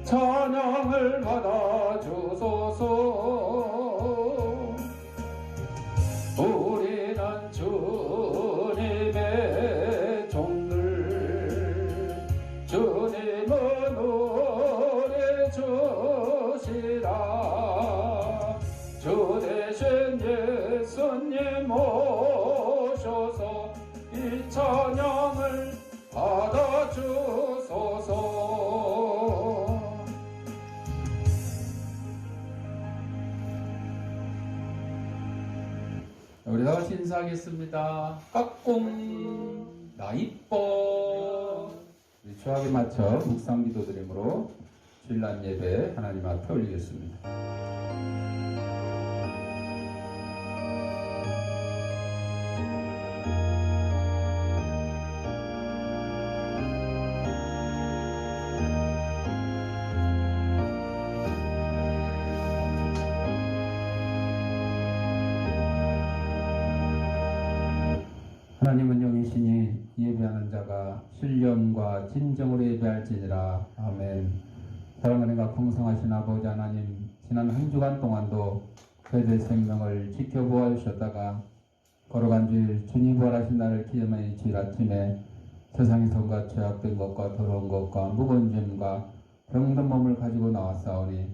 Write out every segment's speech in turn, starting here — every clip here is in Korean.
찬양을 받아 주소서. 우리는 주님의 종들, 주님은 우리 주시라. 주 대신 예수님 오셔서 이 찬양을 받아 주소서. 우리 다 같이 인사하겠습니다. 까꿍 나 이뻐. 우리 추하게 맞춰 묵상 기도 드림으로 주일날 예배 하나님 앞에 올리겠습니다. 하나님은 영이시니 예배하는 자가 신령과 진정으로 예배할지니라. 아멘. 사랑하는가 풍성하신 아버지 하나님, 지난 한 주간 동안도 저희들 생명을 지켜보아 주셨다가 걸어간 주일 주님 부활하신 날을 기념하는 주일 아침에 세상에서가 죄악된 것과 더러운 것과 무거운 짐과 병든 몸을 가지고 나왔사오니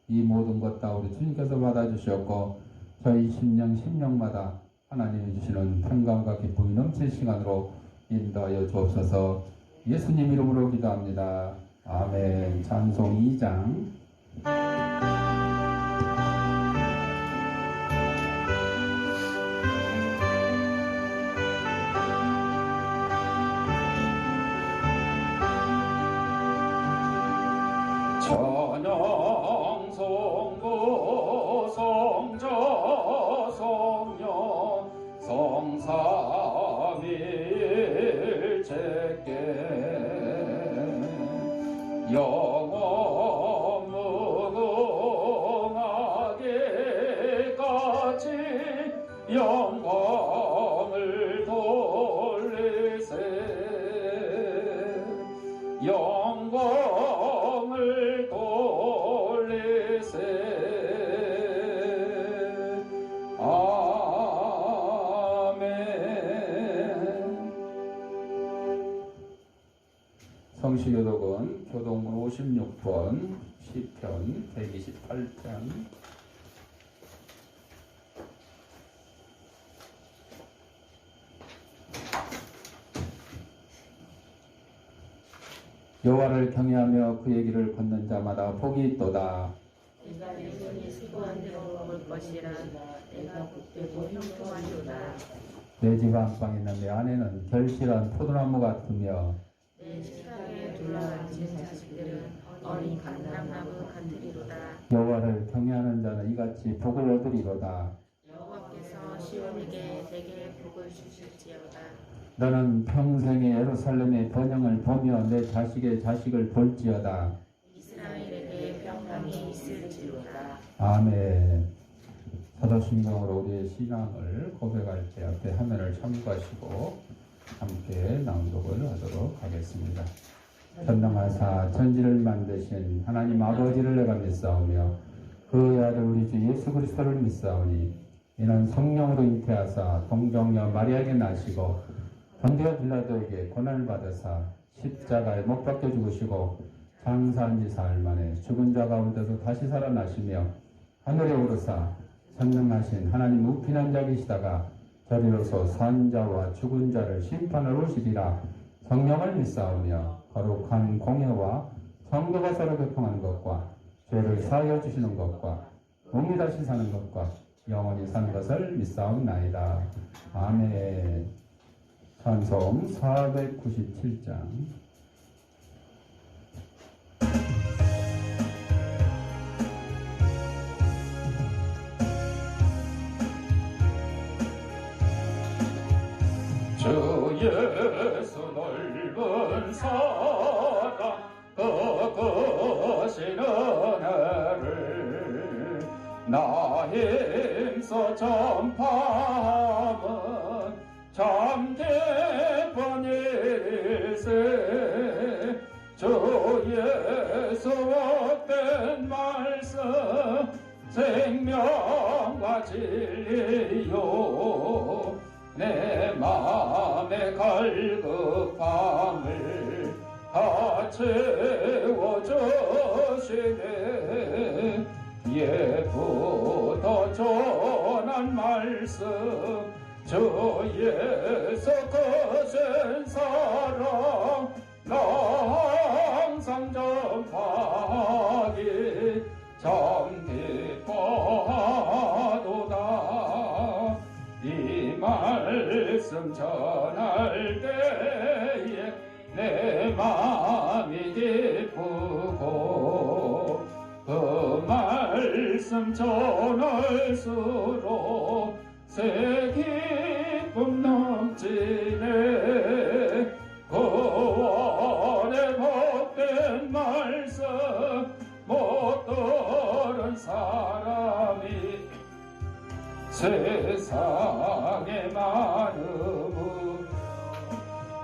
이 모든 것 다 우리 주님께서 받아주셨고 저희 심령마다 하나님이 주시는 평강과 기쁨이 넘칠 시간으로 인도하여 주옵소서. 예수님 이름으로 기도합니다. 아멘. 찬송 2장. 찬양 성부 성자 성령 성삼일체께 영원 무궁하게 같이 영광을 돌리세. 영광을 돌리세. 성시교독은 교독문 56번 시편 128편. 여호와를 경외하며 그의 길을 걷는 자마다 복이 있도다. 내가 내 손이 수고한 대로 먹을 것이라. 내가 복되고 형통하리로다. 내 집 안방에 있는 내 아내는 결실한 포도나무 같으며 내 식탁에 둘러앉은 자식들은 어린 감람나무 같으리로다. 여호와를 경외하는 자는 이같이 복을 얻으리로다. 여호와께서 시온에게 대개 복을 주실지어다. 너는 평생에 예루살렘의 번영을 보며 내 자식의 자식을 볼지어다. 이스라엘에게 평강이 있을지로다. 아멘. 사도신경으로 우리의 신앙을 고백할 때 앞에 화면을 참고하시고 함께 낭독을 하도록 하겠습니다. 전능하사 천지를 만드신 하나님 아버지를 내가 믿사오며 그의 아들 우리 주 예수 그리스도를 믿사오니 이는 성령으로 잉태하사 동정녀 마리아에게 나시고 본디오 빌라도에게 고난을 받으사 십자가에 못 박혀 죽으시고 장사한 지 사흘 만에 죽은 자 가운데서 다시 살아나시며 하늘에 오르사 전능하신 하나님 우편한 자 계시다가 저리로서 산 자와 죽은 자를 심판하러 오시리라. 성령을 믿사오며 거룩한 공예와 성도가 서로 교통하는 것과 죄를 사하여 주시는 것과 몸이 다시 사는 것과 영원히 사는 것을 믿사옵나이다. 아멘. 찬송 497장. 주 예수 넓은 사랑 거거시는 은혜를 나 힘써 전파함은 참 기쁜 일세. 주 예수와 말씀 생명과 진리요 내 맘의 갈급함을 다 채워주시네 예부터 전한 말씀 주 예수 크신 사랑 나 항상 전파하기 참 기뻐하도다 이 말씀 전할 때에 내 마음이 기쁘고 그 말씀 전할수록 새 기쁨 넘치네 구원의 복된 말씀 못 들은 사람이 세상에 많음을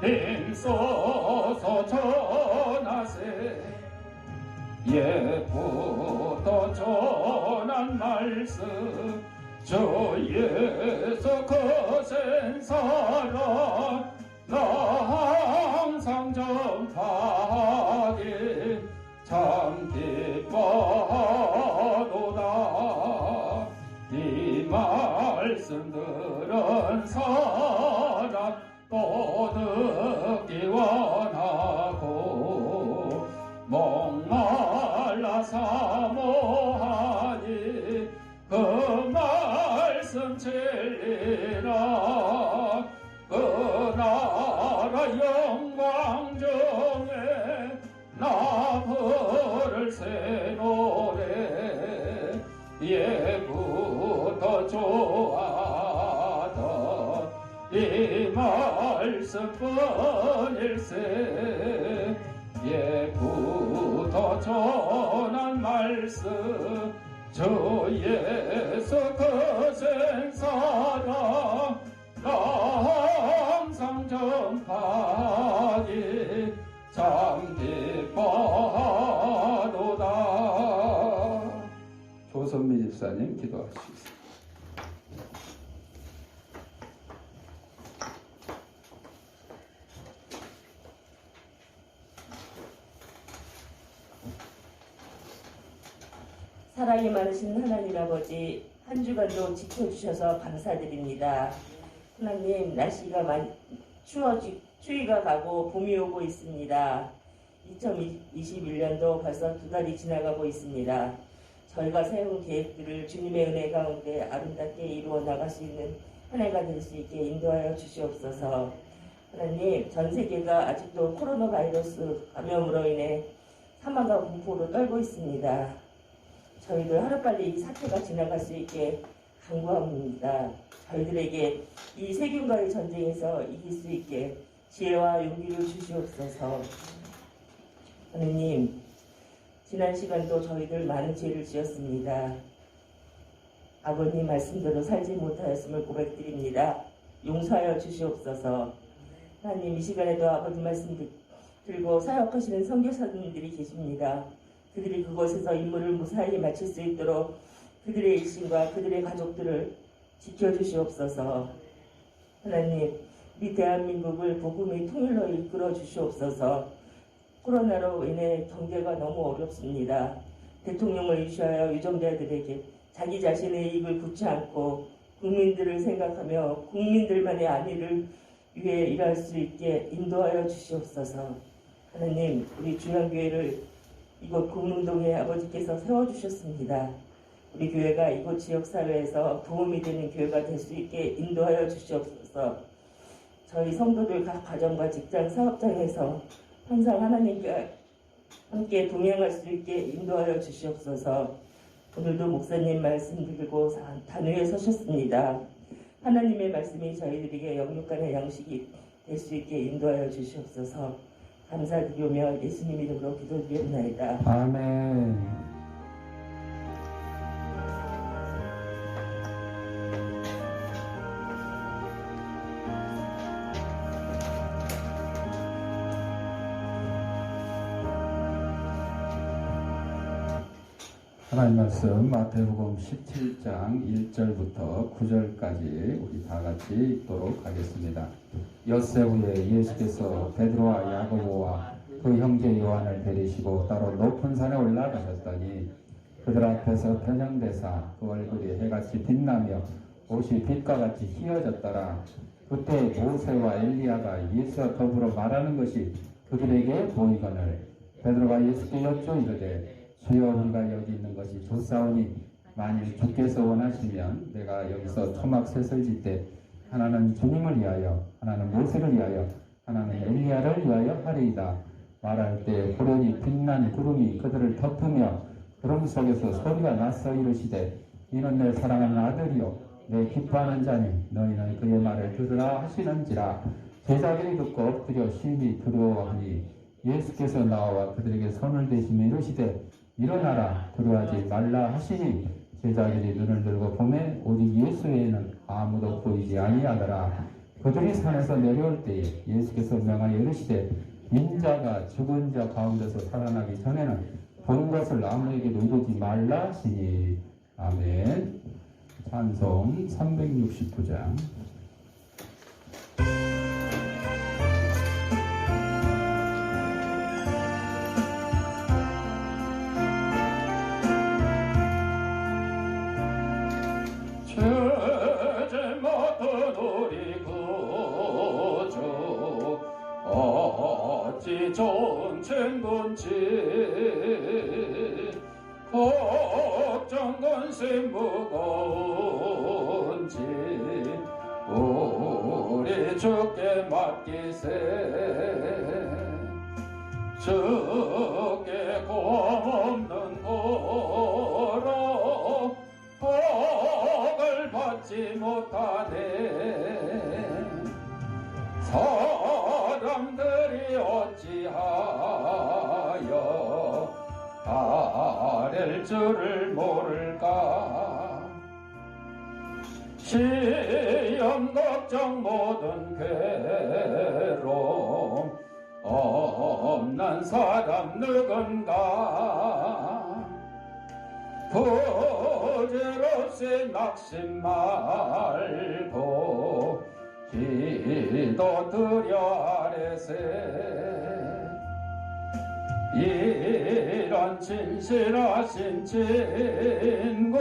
힘써서 전하세 예부터 전한 말씀 주 예수 크신 사랑 나 항상 전파하기 참 기뻐하도다 이 말씀 들은 사람 또 듣기 원하고 목말라 사모하니 그 말씀 진리라 그 나라 영광 중에 나 부를 새 노래 예부터 좋아하던 이 말씀뿐일세 예부터 전한 말씀 주 예수 크신 사랑 나 항상 전파하기 참 기뻐하도다. 조선미 집사님 기도하시겠습니다. 사랑이 많으신 하나님 아버지, 한 주간도 지켜주셔서 감사드립니다. 하나님, 날씨가 추위가 가고 봄이 오고 있습니다. 2021년도 벌써 2달이 지나가고 있습니다. 저희가 세운 계획들을 주님의 은혜 가운데 아름답게 이루어 나갈 수 있는 한 해가 될 수 있게 인도하여 주시옵소서. 하나님, 전 세계가 아직도 코로나 바이러스 감염으로 인해 사망과 공포로 떨고 있습니다. 저희들 하루빨리 이 사태가 지나갈 수 있게 간구합니다. 저희들에게 이 세균과의 전쟁에서 이길 수 있게 지혜와 용기를 주시옵소서. 하느님, 지난 시간도 저희들 많은 죄를 지었습니다. 아버님 말씀대로 살지 못하였음을 고백드립니다. 용서하여 주시옵소서. 하나님, 이 시간에도 아버님 말씀 들고 사역하시는 선교사님들이 계십니다. 그들이 그곳에서 임무를 무사히 마칠 수 있도록 그들의 일신과 그들의 가족들을 지켜주시옵소서. 하나님, 우리 대한민국을 복음의 통일로 이끌어 주시옵소서. 코로나로 인해 경제가 너무 어렵습니다. 대통령을 유시하여 유정자들에게 자기 자신의 이익을 굳지 않고 국민들을 생각하며 국민들만의 안위를 위해 일할 수 있게 인도하여 주시옵소서. 하나님, 우리 중앙교회를 이곳 금운동에 아버지께서 세워주셨습니다. 우리 교회가 이곳 지역사회에서 도움이 되는 교회가 될 수 있게 인도하여 주시옵소서. 저희 성도들 각 가정과 직장, 사업장에서 항상 하나님과 함께 동행할 수 있게 인도하여 주시옵소서. 오늘도 목사님 말씀 들고 단위에 서셨습니다. 하나님의 말씀이 저희들에게 영육간의 양식이 될 수 있게 인도하여 주시옵소서. 감사드리며 예수님 이름으로 기도드리옵나이다. 아멘. 하나님 말씀 마태복음 17장 1절부터 9절까지 우리 다 같이 읽도록 하겠습니다. 엿새 후에 예수께서 베드로와 야고보와 그 형제 요한을 데리시고 따로 높은 산에 올라가셨더니 그들 앞에서 편향되사 그 얼굴이 해같이 빛나며 옷이 빛과 같이 휘어졌더라. 그때 모세와 엘리야가 예수와 더불어 말하는 것이 그들에게 보이거늘 베드로가 예수께 여쭈어 이르되 주여 우리가 여기 있는 것이 좋사오니 만일 주께서 원하시면 내가 여기서 토막 셋을 짓되 하나는 주님을 위하여 하나는 모세를 위하여 하나는 엘리야를 위하여 하리이다. 말할 때 호련히 빛난 구름이 그들을 덮으며 구름 속에서 소리가 나서 이르시되 이는 내 사랑하는 아들이요 내 기뻐하는 자니 너희는 그의 말을 들으라 하시는지라. 제자들이 듣고 엎드려 심히 두려워하니 예수께서 나와 그들에게 손을 대시며 이르시되 일어나라 두려워하지 말라 하시니 제자들이 눈을 들고 보매 오직 예수 외에는 아무도 보이지 아니하더라. 그들이 산에서 내려올 때에 예수께서 명하여 이르시되 인자가 죽은 자 가운데서 살아나기 전에는 본 것을 아무에게도 이루지 말라 하시니. 아멘. 찬송 369장. 죄제 맡은 우리 구주 어찌 좋은 친구인지 걱정 근심 무거운지 우리 주께 맡기세. 주께 고없는 고로 복을 받지 못하네. 사람들이 어찌하여 아랠 줄을 모를까. 시험 걱정 모든 괴로움 없는 사람 누군가. 부질없이 낙심 말고 기도 드려 아뢰세. 이런 진실하신 친구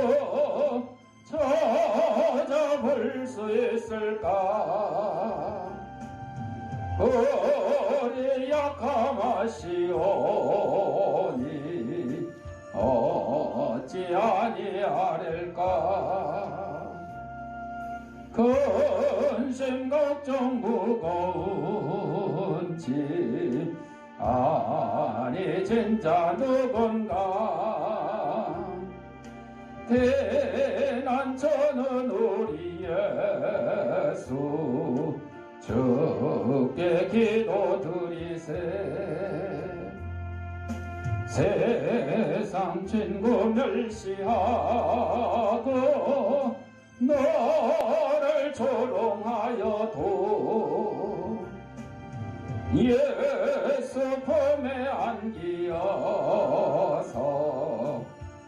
찾아볼 수 있을까. 우리 약함하시오니 어찌 아니하릴까. 근심 걱정 무거운지 아니 진짜 누군가. 대난 저는 우리 예수 주께 기도드리세. 세상 친구 멸시하고 너를 조롱하여도 예수 품에 안기어서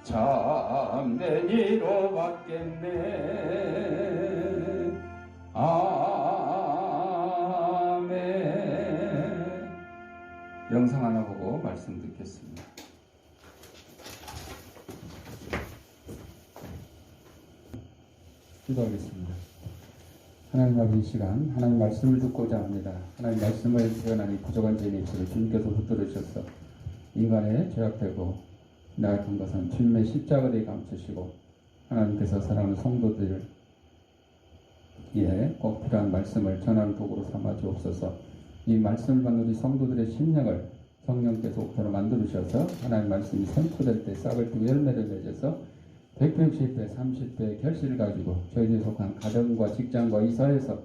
참된 이로 받겠네. 아멘. 영상 하나 보고 말씀 듣겠습니다. 기도하겠습니다. 하나님 아버지, 이 시간 하나님 말씀을 듣고자 합니다. 하나님 말씀을 태어나니 부족한 제 입술을 주님께서 붙들으셔서 인간의 죄악되고 나약한 것은 주님의 십자가에 감추시고 하나님께서 사랑하는 성도들을 꼭 필요한 말씀을 전하는 도구로 삼아 주옵소서. 이 말씀을 받는 우리 성도들의 심령을 성령께서 옥토로 만들으셔서 하나님 말씀이 선포될 때 싹을 띠고 열매를 맺어서 160배, 30배의 결실을 가지고 저희들이 속한 가정과 직장과 이 사회에서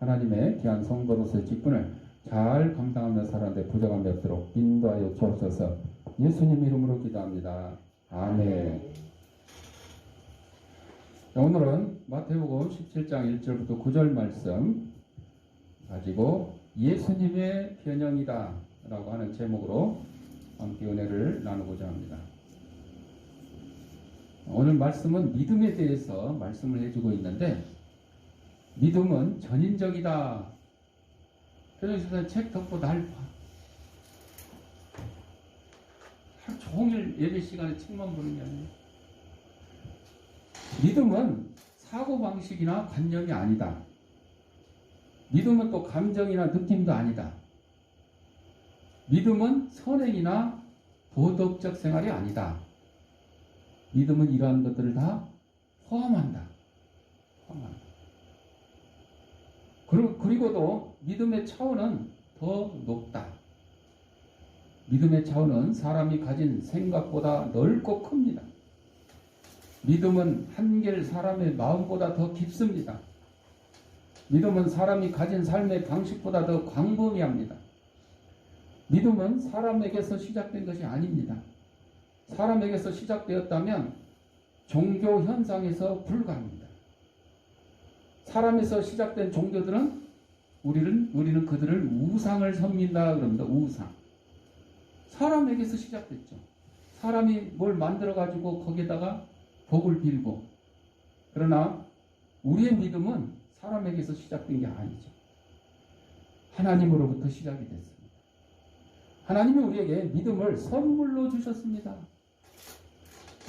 하나님의 귀한 성도로서의 직분을 잘 감당하며 살아가는데 부족함이 없도록 인도하여 주옵소서. 예수님 이름으로 기도합니다. 아멘. 오늘은 마태복음 17장 1절부터 9절 말씀 가지고 예수님의 변형이다 라고 하는 제목으로 함께 은혜를 나누고자 합니다. 오늘 말씀은 믿음에 대해서 말씀을 해주고 있는데, 믿음은 전인적이다. 그래서 책 덮고 날 봐. 하루 종일 예배 시간에 책만 보는 게 아니에요. 믿음은 사고방식이나 관념이 아니다. 믿음은 또 감정이나 느낌도 아니다. 믿음은 선행이나 도덕적 생활이 아니다. 믿음은 이러한 것들을 다 포함한다. 그리고도 믿음의 차원은 더 높다. 믿음의 차원은 사람이 가진 생각보다 넓고 큽니다. 믿음은 한결 사람의 마음보다 더 깊습니다. 믿음은 사람이 가진 삶의 방식보다 더 광범위합니다. 믿음은 사람에게서 시작된 것이 아닙니다. 사람에게서 시작되었다면 종교 현상에서 불과합니다. 사람에서 시작된 종교들은 우리는 그들을 우상을 섬긴다 그럽니다. 우상. 사람에게서 시작됐죠. 사람이 뭘 만들어 가지고 거기에다가 복을 빌고. 그러나 우리의 믿음은 사람에게서 시작된 게 아니죠. 하나님으로부터 시작이 됐습니다. 하나님이 우리에게 믿음을 선물로 주셨습니다.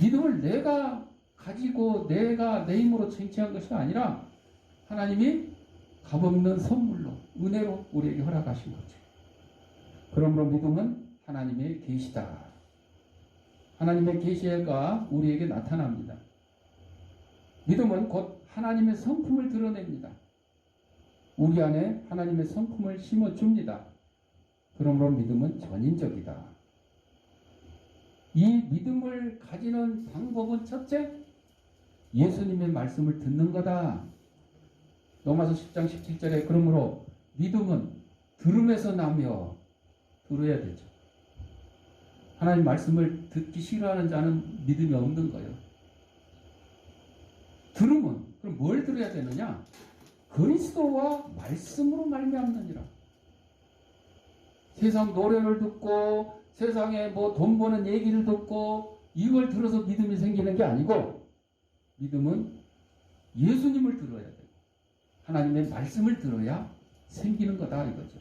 믿음을 내가 가지고 내가 내 힘으로 쟁취한 것이 아니라 하나님이 값없는 선물로, 은혜로 우리에게 허락하신 거죠. 그러므로 믿음은 하나님의 계시다. 하나님의 계시가 우리에게 나타납니다. 믿음은 곧 하나님의 성품을 드러냅니다. 우리 안에 하나님의 성품을 심어줍니다. 그러므로 믿음은 전인적이다. 이 믿음을 가지는 방법은 첫째, 예수님의 말씀을 듣는 거다. 로마서 10장 17절에 그러므로 믿음은 들음에서 나며, 들어야 되죠. 하나님 말씀을 듣기 싫어하는 자는 믿음이 없는 거예요. 들음은 그럼 뭘 들어야 되느냐? 그리스도와 말씀으로 말미암느니라. 세상 노래를 듣고 세상에 뭐 돈 버는 얘기를 듣고 이걸 들어서 믿음이 생기는 게 아니고, 믿음은 예수님을 들어야 돼요. 하나님의 말씀을 들어야 생기는 거다 이거죠.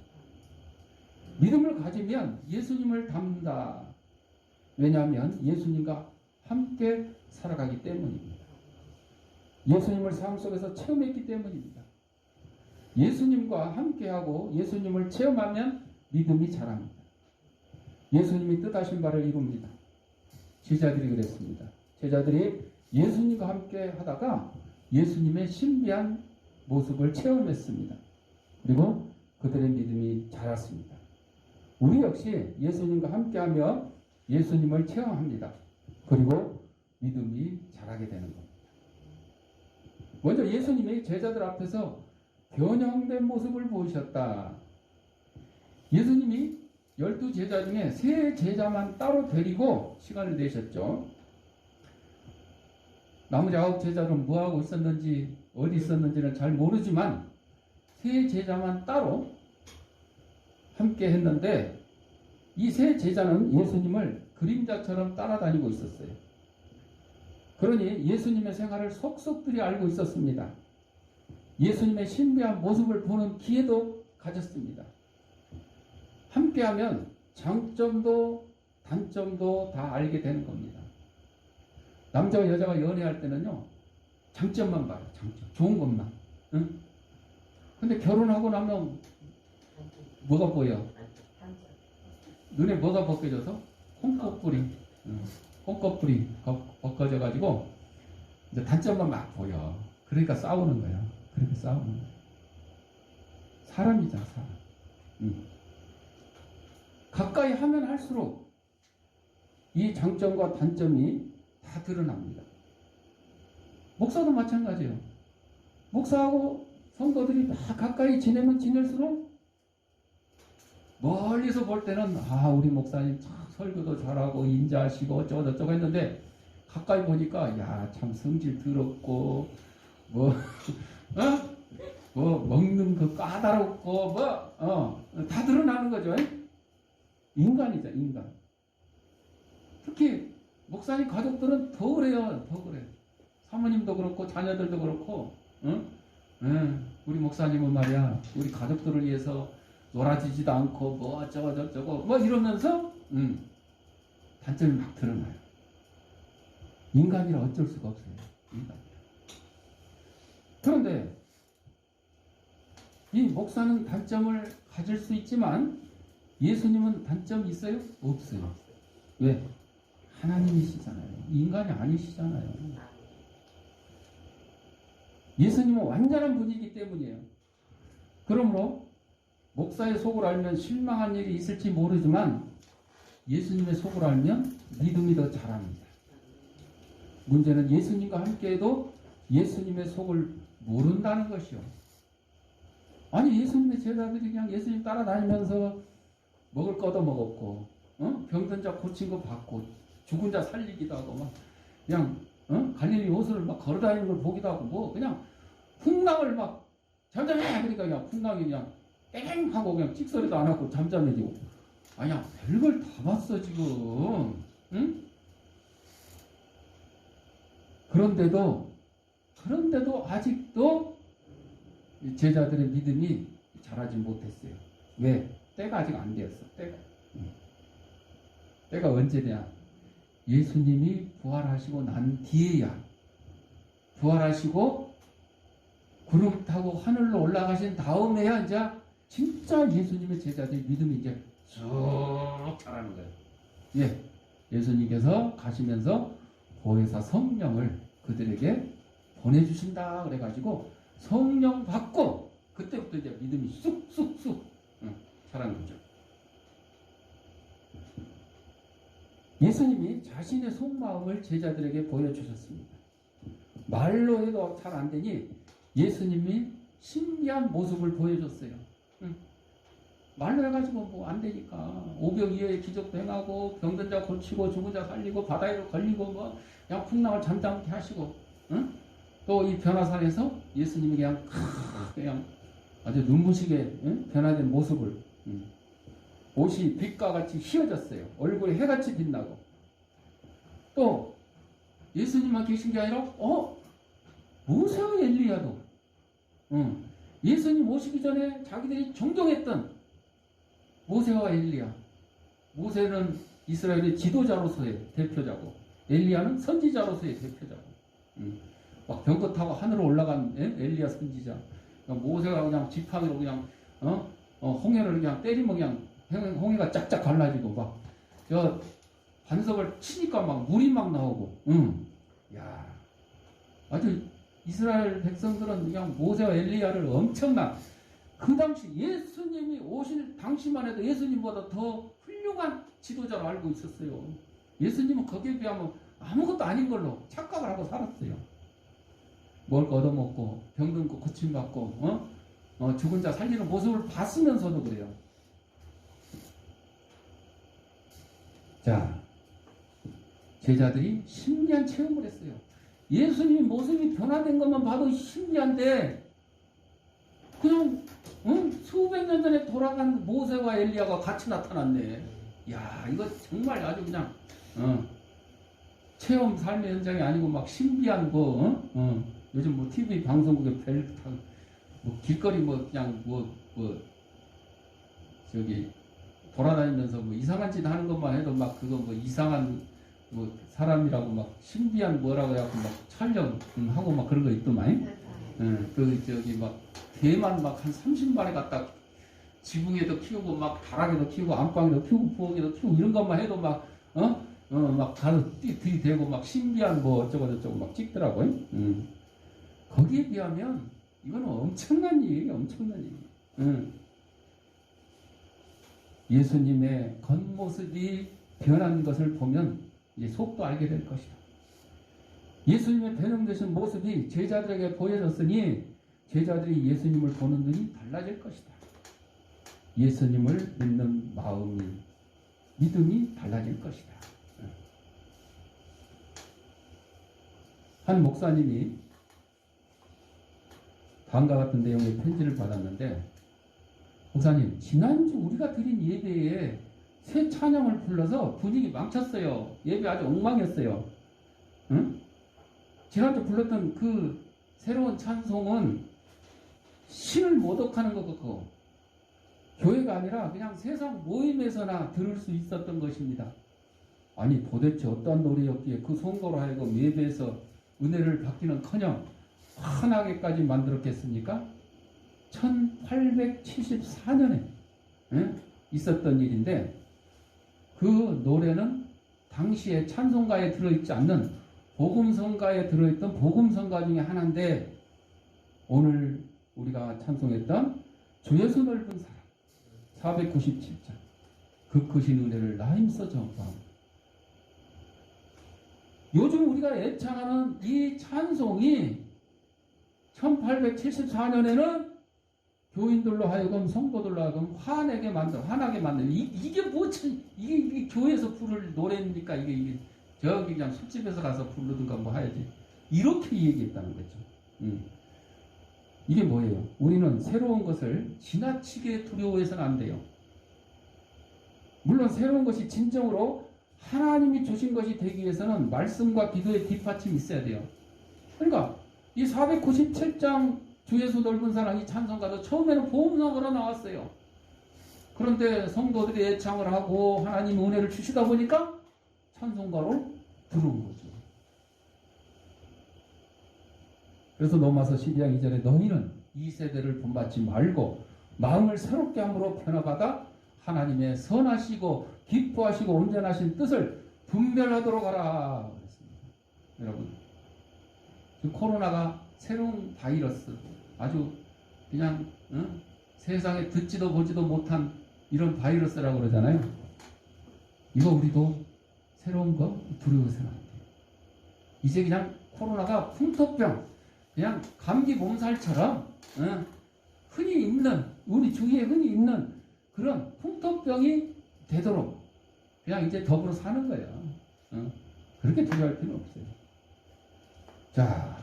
믿음을 가지면 예수님을 닮는다. 왜냐하면 예수님과 함께 살아가기 때문입니다. 예수님을 삶 속에서 체험했기 때문입니다. 예수님과 함께하고 예수님을 체험하면 믿음이 자랍니다. 예수님이 뜻하신 바를 이룹니다. 제자들이 그랬습니다. 제자들이 예수님과 함께 하다가 예수님의 신비한 모습을 체험했습니다. 그리고 그들의 믿음이 자랐습니다. 우리 역시 예수님과 함께하며 예수님을 체험합니다. 그리고 믿음이 자라게 되는 겁니다. 먼저 예수님이 제자들 앞에서 변형된 모습을 보이셨다. 예수님이 12제자 중에 3제자만 따로 데리고 시간을 내셨죠. 나머지 9제자는 뭐하고 있었는지 어디 있었는지는 잘 모르지만 3제자만 따로 함께 했는데, 이 3제자는 예수님을 그림자처럼 따라다니고 있었어요. 그러니 예수님의 생활을 속속들이 알고 있었습니다. 예수님의 신비한 모습을 보는 기회도 가졌습니다. 함께하면 장점도 단점도 다 알게 되는 겁니다. 남자와 여자가 연애할 때는요, 장점만 봐요. 장점. 좋은 것만. 응? 근데 결혼하고 나면 뭐가 보여? 눈에 뭐가 벗겨져서? 콩깍불이. 콩깍불이 벗겨져가지고 이제 단점만 막 보여. 그러니까 싸우는 거야. 그렇게 싸우는 거야. 사람이잖아, 사람. 가까이 하면 할수록 이 장점과 단점이 다 드러납니다. 목사도 마찬가지예요. 목사하고 성도들이 막 가까이 지내면 지낼수록 멀리서 볼 때는 우리 목사님 참 설교도 잘하고 인자하시고 어쩌고저쩌고 했는데, 가까이 보니까 참 성질 더럽고 먹는 거 까다롭고 다 드러나는 거죠. 인간이죠, 인간. 특히 목사님 가족들은 더 그래요. 더 그래. 사모님도 그렇고 자녀들도 그렇고, 응? 응. 우리 목사님은 말이야, 우리 가족들을 위해서 놀아주지도 않고 뭐 어쩌고 저쩌고 뭐 이러면서 단점이 막 드러나요. 인간이라 어쩔 수가 없어요. 인간이라. 그런데 이 목사는 단점을 가질 수 있지만 예수님은 단점이 있어요? 없어요. 왜? 하나님이시잖아요. 인간이 아니시잖아요. 예수님은 완전한 분이기 때문이에요. 그러므로 목사의 속을 알면 실망한 일이 있을지 모르지만 예수님의 속을 알면 믿음이 더 잘합니다. 문제는 예수님과 함께해도 예수님의 속을 모른다는 것이요. 아니 예수님의 제자들이 그냥 예수님 따라다니면서 먹을 거 얻어 먹었고, 병든 자 고친 거 받고, 죽은 자 살리기도 하고 막 그냥 갈릴리 호수를 막 걸어다니는 걸 보기도 하고 뭐 그냥 풍랑을 막 잠잠해 그러니까 그냥 풍랑이 그냥 땡 하고 그냥 찍소리도 안 하고 잠잠해지고 아니야 별걸 다 봤어 지금. 응? 그런데도 아직도 제자들의 믿음이 자라지 못했어요. 왜? 때가 아직 안 되었어. 때가 언제냐? 예수님이 부활하시고 난 뒤에야. 부활하시고 구름 타고 하늘로 올라가신 다음에야 이제 진짜 예수님의 제자들의 믿음이 이제 쭉 자라는 거예요. 예, 예수님께서 가시면서 보혜사 성령을 그들에게 보내주신다 그래가지고 성령 받고 그때부터 이제 믿음이 쑥쑥쑥 자라는 거죠. 예수님이 자신의 속마음을 제자들에게 보여주셨습니다. 말로 해도 잘 안 되니 예수님이 신비한 모습을 보여줬어요. 말로 해가지고 뭐 안 되니까 오병이어의 기적도 행하고 병든 자 고치고 죽은 자 살리고 바다에도 걸리고 뭐 그냥 풍랑을 잠잠케 하시고 또 이 변화산에서 예수님이 그냥 아주 눈부시게 변화된 모습을 옷이 빛과 같이 휘어졌어요. 얼굴이 해같이 빛나고 또 예수님만 계신 게 아니라 모세와 엘리야도 예수님 오시기 전에 자기들이 존경했던 모세와 엘리야. 모세는 이스라엘의 지도자로서의 대표자고 엘리야는 선지자로서의 대표자고 막 병거 타고 하늘로 올라간 엘리야 선지자. 모세가 그냥 지팡이로 그냥 홍해를 그냥 때리면 그냥 홍해가 짝짝 갈라지고 막 저 반석을 치니까 막 물이 막 나오고 야 아주 이스라엘 백성들은 그냥 모세와 엘리야를 엄청난 그 당시 예수님이 오실 당시만 해도 예수님보다 더 훌륭한 지도자로 알고 있었어요. 예수님은 거기에 비하면 아무것도 아닌 걸로 착각을 하고 살았어요. 먹을 거 얻어먹고 병든 거 고침받고 죽은 자 살리는 모습을 봤으면서도 그래요. 자, 제자들이 신비한 체험을 했어요. 예수님 모습이 변화된 것만 봐도 신기한데 그냥 수백 년 전에 돌아간 모세와 엘리야가 같이 나타났네. 야, 이거 정말 아주 그냥 체험 삶의 현장이 아니고 막 신비한 요즘 뭐 TV 방송국에 뭐 길거리 뭐 그냥 저기 돌아다니면서 뭐 이상한 짓 하는 것만 해도 막 그거 뭐 이상한 뭐 사람이라고 막 신비한 뭐라고 해갖고 막 촬영하고 막 그런 거 있더만. 그 저기 막 개만 막 한 30마리 갖다 지붕에도 키우고 막 다락에도 키우고 안방에도 키우고 부엌에도 키우고 이런 것만 해도 막 막 가서 들이대고 막 신비한 뭐 어쩌고 저쩌고 막 찍더라고요. 거기에 비하면 이거는 엄청난 일이에요. 엄청난 일. 예수님의 겉모습이 변한 것을 보면 이제 속도 알게 될 것이다. 예수님의 변형되신 모습이 제자들에게 보여졌으니 제자들이 예수님을 보는 눈이 달라질 것이다. 예수님을 믿는 마음이 믿음이 달라질 것이다. 한 목사님이 다음과 같은 내용의 편지를 받았는데 목사님, 지난주 우리가 드린 예배에 새 찬양을 불러서 분위기 망쳤어요. 예배 아주 엉망이었어요. 응? 지난주 불렀던 그 새로운 찬송은 신을 모독하는 것 같고 교회가 아니라 그냥 세상 모임에서나 들을 수 있었던 것입니다. 아니 도대체 어떠한 노래였기에 그 성도로 하여금 예배에서 은혜를 받기는커녕 환하게까지 만들었겠습니까? 1874년에 있었던 일인데 그 노래는 당시에 찬송가에 들어있지 않는 복음성가에 들어있던 복음성가 중에 하나인데 오늘 우리가 찬송했던 주 예수 넓은 사랑 497장 그 크신 은혜를 나 힘써 전파합니다. 요즘 우리가 애창하는 이 찬송이 1874년에는 교인들로 하여금 성도들로 하여금 화나게 만들 이게 이게 교회에서 부를 노래입니까? 이게 저기 그냥 술집에서 가서 부르든가 뭐 해야지 이렇게 얘기했다는 거죠. 이게 뭐예요? 우리는 새로운 것을 지나치게 두려워해서는 안 돼요. 물론 새로운 것이 진정으로 하나님이 주신 것이 되기 위해서는 말씀과 기도의 뒷받침이 있어야 돼요. 그러니까 이 497장 주 예수 넓은 사랑 이 찬송가도 처음에는 보험성으로 나왔어요. 그런데 성도들이 애창을 하고 하나님 은혜를 주시다 보니까 찬송가로 들어온 거죠. 그래서 로마서 12장 2절에 너희는 이 세대를 본받지 말고 마음을 새롭게 함으로 변화받아 하나님의 선하시고 기뻐하시고 온전하신 뜻을 분별하도록 하라 그랬습니다. 여러분 그 코로나가 새로운 바이러스 아주 그냥 세상에 듣지도 보지도 못한 이런 바이러스라고 그러잖아요. 이거 우리도 새로운 거 두려워서는 안 돼요. 이제 그냥 코로나가 풍토병 그냥 감기 몸살처럼 흔히 있는 우리 주위에 흔히 있는 그런 풍토병이 되도록 그냥 이제 더불어 사는 거예요. 그렇게 두려워할 필요는 없어요. 자,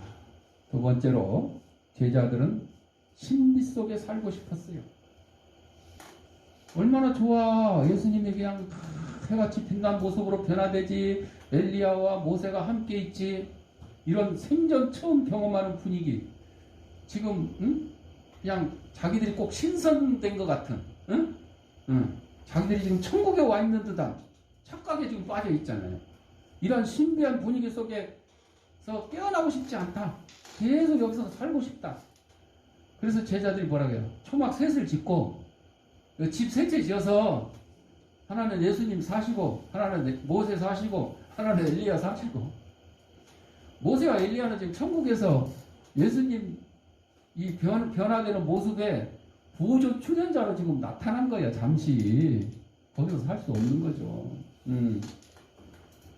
두 번째로 제자들은 신비 속에 살고 싶었어요. 얼마나 좋아. 예수님이 그냥 해같이 빛난 모습으로 변화되지. 엘리야와 모세가 함께 있지. 이런 생전 처음 경험하는 분위기. 지금 그냥 자기들이 꼭 신선된 것 같은 자기들이 지금 천국에 와 있는 듯한 착각에 지금 빠져 있잖아요. 이런 신비한 분위기 속에서 깨어나고 싶지 않다. 계속 여기서 살고 싶다. 그래서 제자들이 뭐라고 해요? 초막 셋을 짓고 집 셋째 지어서 하나는 예수님 사시고 하나는 모세 사시고 하나는 엘리야 사시고 모세와 엘리야는 지금 천국에서 예수님 이 변화되는 모습에 보조 출연자로 지금 나타난 거야. 잠시 거기서 살 수 없는 거죠.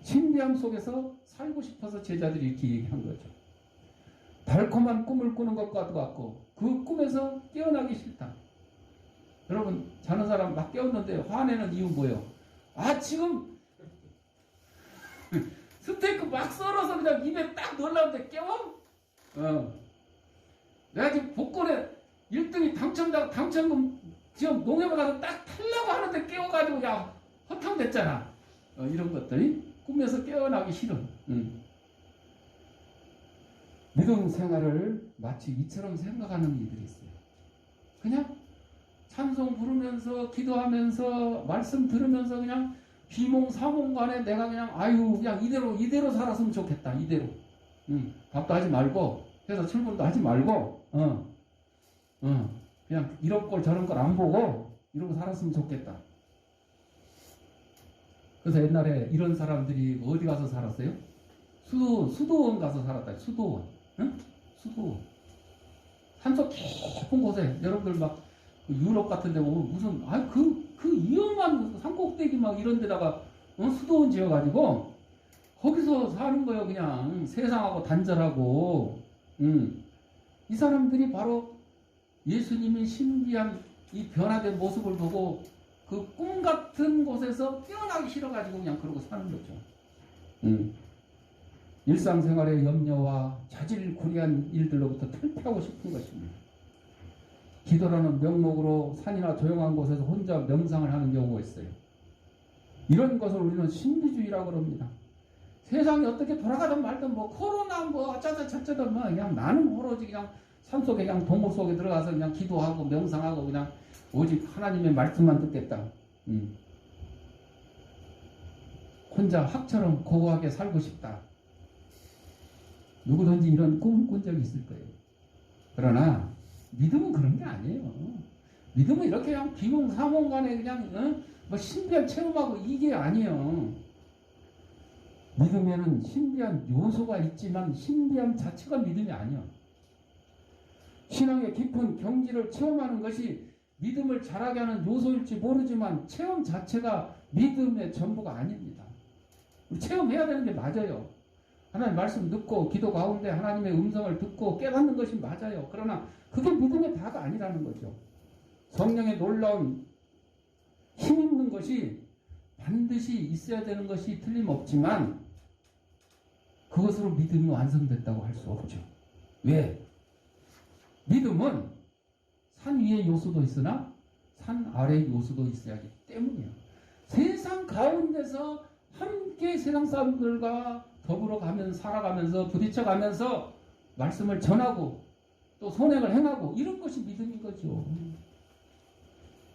신비함 속에서 살고 싶어서 제자들이 이렇게 얘기한 거죠. 달콤한 꿈을 꾸는 것과도 같고 그 꿈에서 깨어나기 싫다. 여러분 자는 사람 막 깨웠는데 화내는 이유 뭐예요? 아 지금 스테이크 막 썰어서 그냥 입에 딱 넣으려는데 깨워? 내가 지금 복권에 1등이 당첨금 지금 농협에 가서 딱 타려고 하는데 깨워가지고 그냥 허탕됐잖아. 이런 것들이 꿈에서 깨어나기 싫은 믿음 생활을 마치 이처럼 생각하는 이들이 있어요. 그냥 찬송 부르면서 기도하면서 말씀 들으면서 그냥 비몽사몽간에 내가 그냥 그냥 이대로 살았으면 좋겠다. 이대로 밥도 하지 말고 해서 출근도 하지 말고 그냥 이런 걸 저런 걸 안 보고 이러고 살았으면 좋겠다. 그래서 옛날에 이런 사람들이 어디 가서 살았어요? 수도원 가서 살았다. 수도원. 수도원. 산속 깊은 곳에 여러분들 막 유럽 같은 데 보면 무슨 그 위험한 산꼭대기 막 이런 데다가 수도원 지어가지고 거기서 사는 거예요. 그냥 세상하고 단절하고 이 사람들이 바로 예수님의 신비한 이 변화된 모습을 보고 그 꿈 같은 곳에서 깨어나기 싫어가지고 그냥 그러고 사는 거죠. 일상생활의 염려와 자질구레한 일들로부터 탈피하고 싶은 것입니다. 기도라는 명목으로 산이나 조용한 곳에서 혼자 명상을 하는 경우가 있어요. 이런 것을 우리는 신비주의라고 그럽니다. 세상이 어떻게 돌아가든 말든 뭐 코로나 뭐 어쩌다 저쩌다 뭐 그냥 나는 오로지 그냥 산속에 그냥 동굴 속에 들어가서 그냥 기도하고 명상하고 그냥 오직 하나님의 말씀만 듣겠다. 혼자 학처럼 고고하게 살고 싶다. 누구든지 이런 꿈을 꾼 적이 있을 거예요. 그러나 믿음은 그런 게 아니에요. 믿음은 이렇게 그냥 비몽사몽간에 그냥 뭐 신비한 체험하고 이게 아니에요. 믿음에는 신비한 요소가 있지만 신비함 자체가 믿음이 아니에요. 신앙의 깊은 경지를 체험하는 것이 믿음을 자라게 하는 요소일지 모르지만 체험 자체가 믿음의 전부가 아닙니다. 체험해야 되는 게 맞아요. 하나님 말씀 듣고 기도 가운데 하나님의 음성을 듣고 깨닫는 것이 맞아요. 그러나 그게 믿음의 다가 아니라는 거죠. 성령의 놀라운 힘 있는 것이 반드시 있어야 되는 것이 틀림없지만 그것으로 믿음이 완성됐다고 할 수 없죠. 왜? 믿음은 산 위의 요소도 있으나 산 아래의 요소도 있어야 하기 때문이에요. 세상 가운데서 함께 세상 사람들과 더불어 가면서 살아가면서 부딪혀가면서 말씀을 전하고 또 선행을 행하고 이런 것이 믿음인 거죠.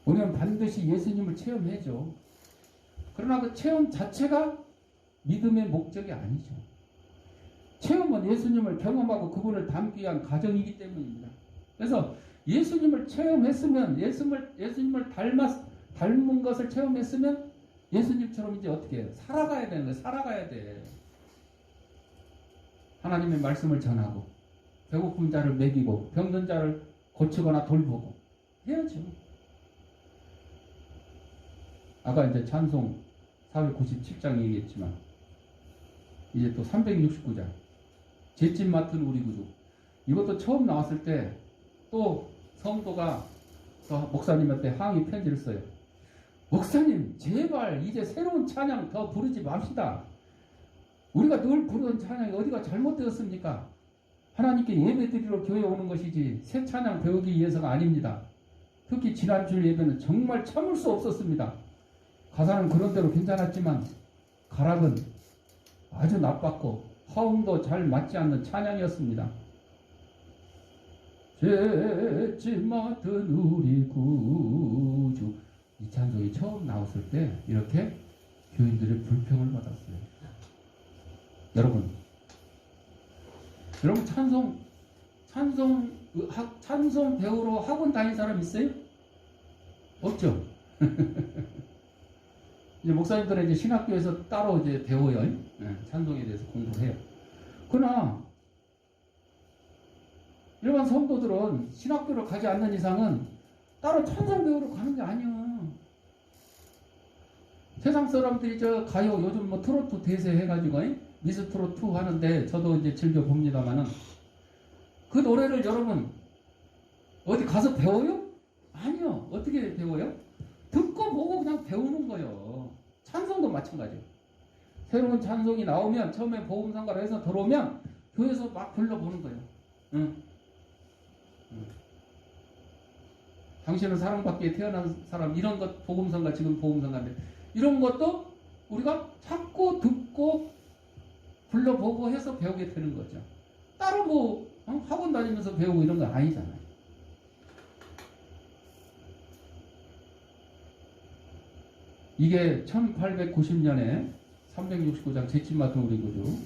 우리는 반드시 예수님을 체험해야죠. 그러나 그 체험 자체가 믿음의 목적이 아니죠. 체험은 예수님을 경험하고 그분을 닮기 위한 과정이기 때문입니다. 그래서 예수님을 체험했으면 예수님을 닮은 것을 체험했으면 예수님처럼 이제 어떻게 해요? 살아가야 되는 거예요. 살아가야 돼. 하나님의 말씀을 전하고 배고픈 자를 먹이고 병든 자를 고치거나 돌보고 해야죠. 아까 이제 찬송 497장 얘기했지만 이제 또 369장 죄짐 맡은 우리 구주 이것도 처음 나왔을 때 또 성도가 또 목사님한테 항의 편지를 써요. 목사님 제발 이제 새로운 찬양 더 부르지 맙시다. 우리가 늘 부르던 찬양이 어디가 잘못되었습니까? 하나님께 예배드리러 교회 오는 것이지 새 찬양 배우기 위해서가 아닙니다. 특히 지난주 예배는 정말 참을 수 없었습니다. 가사는 그런대로 괜찮았지만 가락은 아주 나빴고 화음도 잘 맞지 않는 찬양이었습니다. 죄짐 맡은 우리 구주 이 찬송이 처음 나왔을 때 이렇게 교인들의 불평을 받았어요. 여러분 찬송 배우러 학원 다닌 사람 있어요? 없죠? 이제 목사님들은 이제 신학교에서 따로 이제 배워요. 찬송에 대해서 공부해요. 그러나 일반 성도들은 신학교를 가지 않는 이상은 따로 찬송 배우러 가는 게 아니야. 세상 사람들이 저 가요 요즘 뭐 트로트 대세 해가지고 미스 트로트 하는데 저도 이제 즐겨 봅니다만은 그 노래를 여러분 어디 가서 배워요? 아니요. 어떻게 배워요? 듣고 보고 그냥 배우는 거예요. 찬송도 마찬가지예요. 새로운 찬송이 나오면 처음에 복음성가를 해서 들어오면 교회에서 막 불러보는 거예요. 당신은 사랑받기에 태어난 사람 이런 것 복음성가 지금 복음성가인데 이런 것도 우리가 찾고 듣고 불러보고 해서 배우게 되는 거죠. 따로 뭐 학원 다니면서 배우고 이런 거 아니잖아요. 이게 1890년에 369장 죄짐 맡은 우리 구주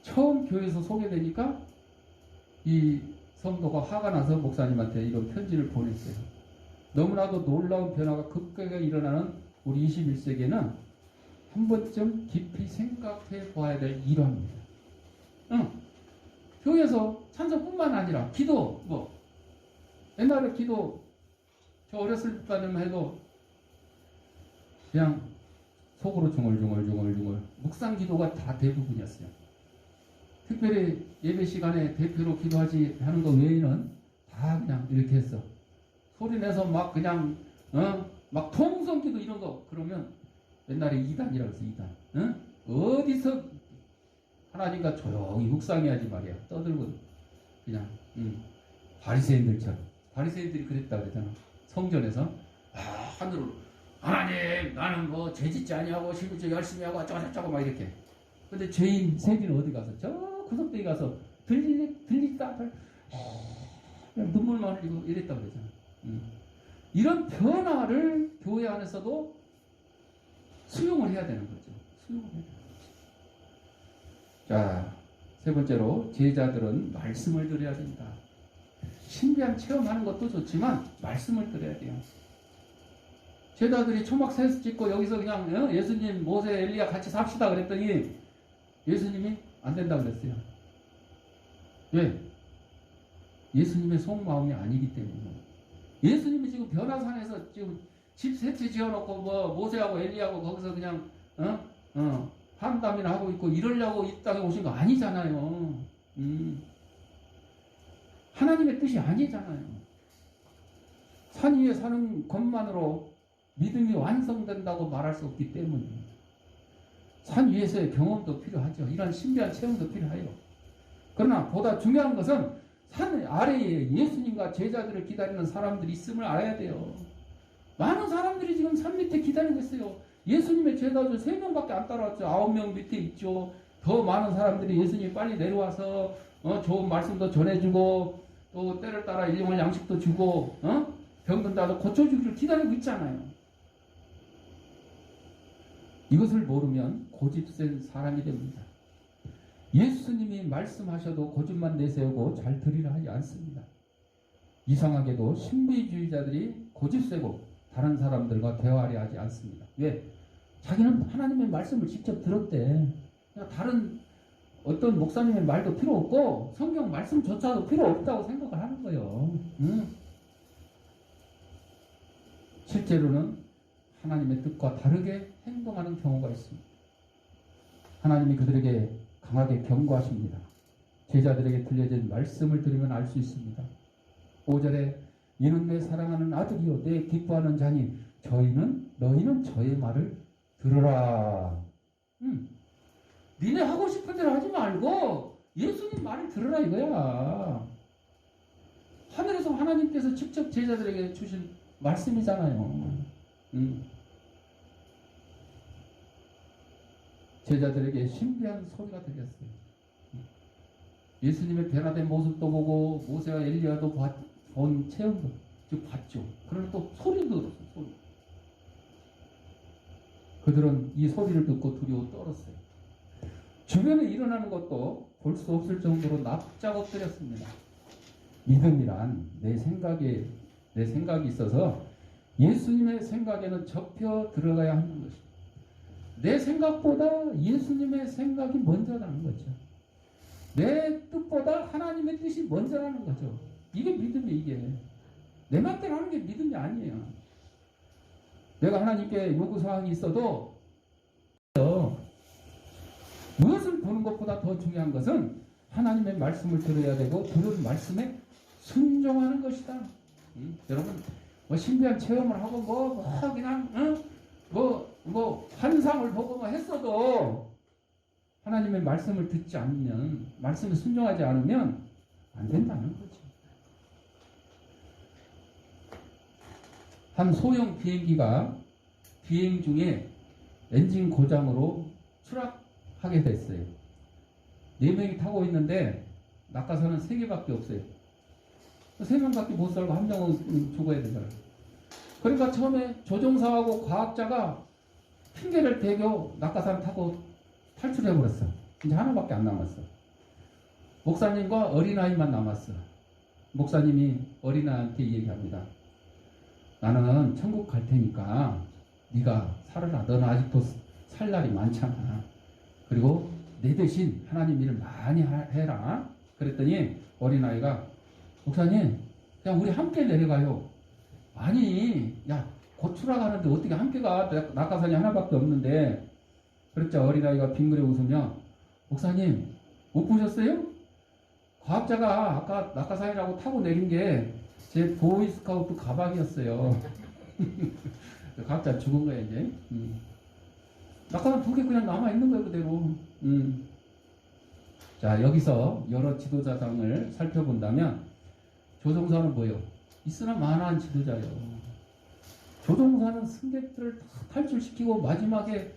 처음 교회에서 소개되니까 이 성도가 화가 나서 목사님한테 이런 편지를 보냈어요. 너무나도 놀라운 변화가 급격하게 일어나는 우리 21세기에는 한 번쯤 깊이 생각해 보아야 될 일화입니다. 교회에서 찬송뿐만 아니라 기도 옛날에 기도 저 어렸을 때만 해도 그냥 속으로 중얼중얼 묵상 기도가 다 대부분이었어요. 특별히 예배 시간에 대표로 기도하지 하는 것 외에는 다 그냥 이렇게 했어. 소리 내서 막 그냥 막 통성기도 이런 거 그러면 옛날에 이단이라고 해서 이단. 어디서 하나님과 조용히 묵상해야지 말이야. 떠들고 그냥 바리새인들처럼. 바리새인들이 그랬다 그러잖아. 성전에서 하늘을 하나님 나는 뭐 죄짓지 아니하고 실제 열심히 하고 어쩌고저쩌고 막 이렇게. 근데 죄인 세기는 어디 가서 저 구석대기 가서 들리다 그냥 눈물만 흘리고 이랬다고 그러잖아. 이런 변화를 교회 안에서도 수용을 해야 되는 거죠. 수용을 해야 되는 거죠. 자, 세 번째로 제자들은 말씀을 들어야 된다. 신비한 체험하는 것도 좋지만 말씀을 들어야 돼요. 제자들이 초막 셋 찍고 여기서 그냥 예수님, 모세, 엘리야 같이 삽시다 그랬더니 예수님이 안 된다고 그랬어요. 왜? 예수님의 속마음이 아니기 때문에. 예수님이 지금 변화산에서 지금 집 세 채 지어놓고 뭐 모세하고 엘리하고 거기서 그냥 한담이나 하고 있고 이러려고 이 땅에 오신 거 아니잖아요. 하나님의 뜻이 아니잖아요. 산 위에 사는 것만으로 믿음이 완성된다고 말할 수 없기 때문에 산 위에서의 경험도 필요하죠. 이런 신비한 체험도 필요해요. 그러나 보다 중요한 것은 산 아래에 예수님과 제자들을 기다리는 사람들이 있음을 알아야 돼요. 많은 사람들이 지금 산 밑에 기다리고 있어요. 예수님의 제자들 3명밖에 안 따라왔죠. 9명 밑에 있죠. 더 많은 사람들이 예수님이 빨리 내려와서 좋은 말씀도 전해주고 또 때를 따라 일용할 양식도 주고 병든 자도 고쳐주기를 기다리고 있잖아요. 이것을 모르면 고집센 사람이 됩니다. 예수님이 말씀하셔도 고집만 내세우고 잘 들으려 하지 않습니다. 이상하게도 신비주의자들이 고집세고 다른 사람들과 대화하려 하지 않습니다. 왜? 자기는 하나님의 말씀을 직접 들었대. 그냥 다른 어떤 목사님의 말도 필요 없고 성경 말씀조차도 필요 없다고 생각을 하는 거예요. 실제로는 하나님의 뜻과 다르게 행동하는 경우가 있습니다. 하나님이 그들에게 강하게 경고하십니다. 제자들에게 들려진 말씀을 들으면 알 수 있습니다. 5절에 이는 내 사랑하는 아들이요 내 기뻐하는 자니 너희는 저의 말을 들으라. 니네 하고 싶은 대로 하지 말고 예수님 말을 들으라 이거야. 하늘에서 하나님께서 직접 제자들에게 주신 말씀이잖아요. 제자들에게 신비한 소리가 들렸어요. 예수님의 변화된 모습도 보고 모세와 엘리야도 본 체험도 봤죠. 그러나 또 소리도 들었어요. 소리. 그들은 이 소리를 듣고 두려워 떨었어요. 주변에 일어나는 것도 볼 수 없을 정도로 납작 엎드렸습니다. 믿음이란 내 생각이 있어서 예수님의 생각에는 접혀 들어가야 하는 것입니다. 내 생각보다 예수님의 생각이 먼저라는 거죠. 내 뜻보다 하나님의 뜻이 먼저라는 거죠. 이게 믿음이에요. 이게 내 맘대로 하는 게 믿음이 아니에요. 내가 하나님께 요구사항이 있어도 무엇을 보는 것보다 더 중요한 것은 하나님의 말씀을 들어야 되고 들은 말씀에 순종하는 것이다. 여러분 뭐 신비한 체험을 하고 그냥 환상을 보고 했어도 하나님의 말씀을 듣지 않으면 말씀에 순종하지 않으면 안 된다는 거죠. 한 소형 비행기가 비행 중에 엔진 고장으로 추락하게 됐어요. 4명이 타고 있는데 낙하산은 3개밖에 없어요. 3명밖에 못 살고 1명은 죽어야 되잖아요. 그러니까 처음에 조종사하고 과학자가 핑계를 대고 낙하산 타고 탈출해버렸어. 이제 하나밖에 안 남았어. 목사님과 어린아이만 남았어. 목사님이 어린아이한테 얘기합니다. 나는 천국 갈 테니까 네가 살아라. 너는 아직도 살 날이 많잖아. 그리고 내 대신 하나님 일을 많이 해라. 그랬더니 어린아이가 목사님 그냥 우리 함께 내려가요. 아니 야 곧 추락하는데 어떻게 함께 가. 낙하산이 하나밖에 없는데. 그랬죠. 어린아이가 빙그레 웃으며 목사님 못 보셨어요? 과학자가 아까 낙하산이라고 타고 내린 게 제 보이스카우트 가방이었어요. 과학자 죽은 거야 이제. 낙하산 2개 그냥 남아있는 거예요 그대로. 자 여기서 여러 지도자상을 살펴본다면 조종사는 뭐예요? 있으나 마나한 지도자예요. 조종사는 승객들을 다 탈출시키고 마지막에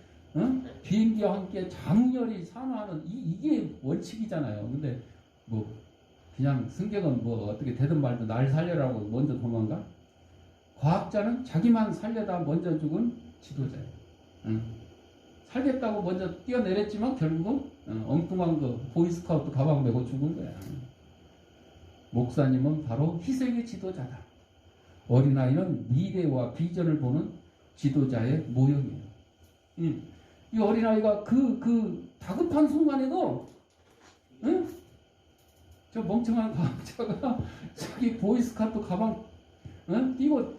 비행기와 함께 장렬히 산화하는 이게 원칙이잖아요. 근데 뭐 그냥 승객은 뭐 어떻게 되든 말든 날 살려라고 먼저 도망가? 과학자는 자기만 살려다 먼저 죽은 지도자예요. 살겠다고 먼저 뛰어내렸지만 결국은 엉뚱한 그 보이스카우트 가방 메고 죽은 거야. 목사님은 바로 희생의 지도자다. 어린아이는 미래와 비전을 보는 지도자의 모형이에요. 이 어린아이가 그 다급한 순간에도 저 멍청한 과학자가 자기 보이스카우트 가방 뛰고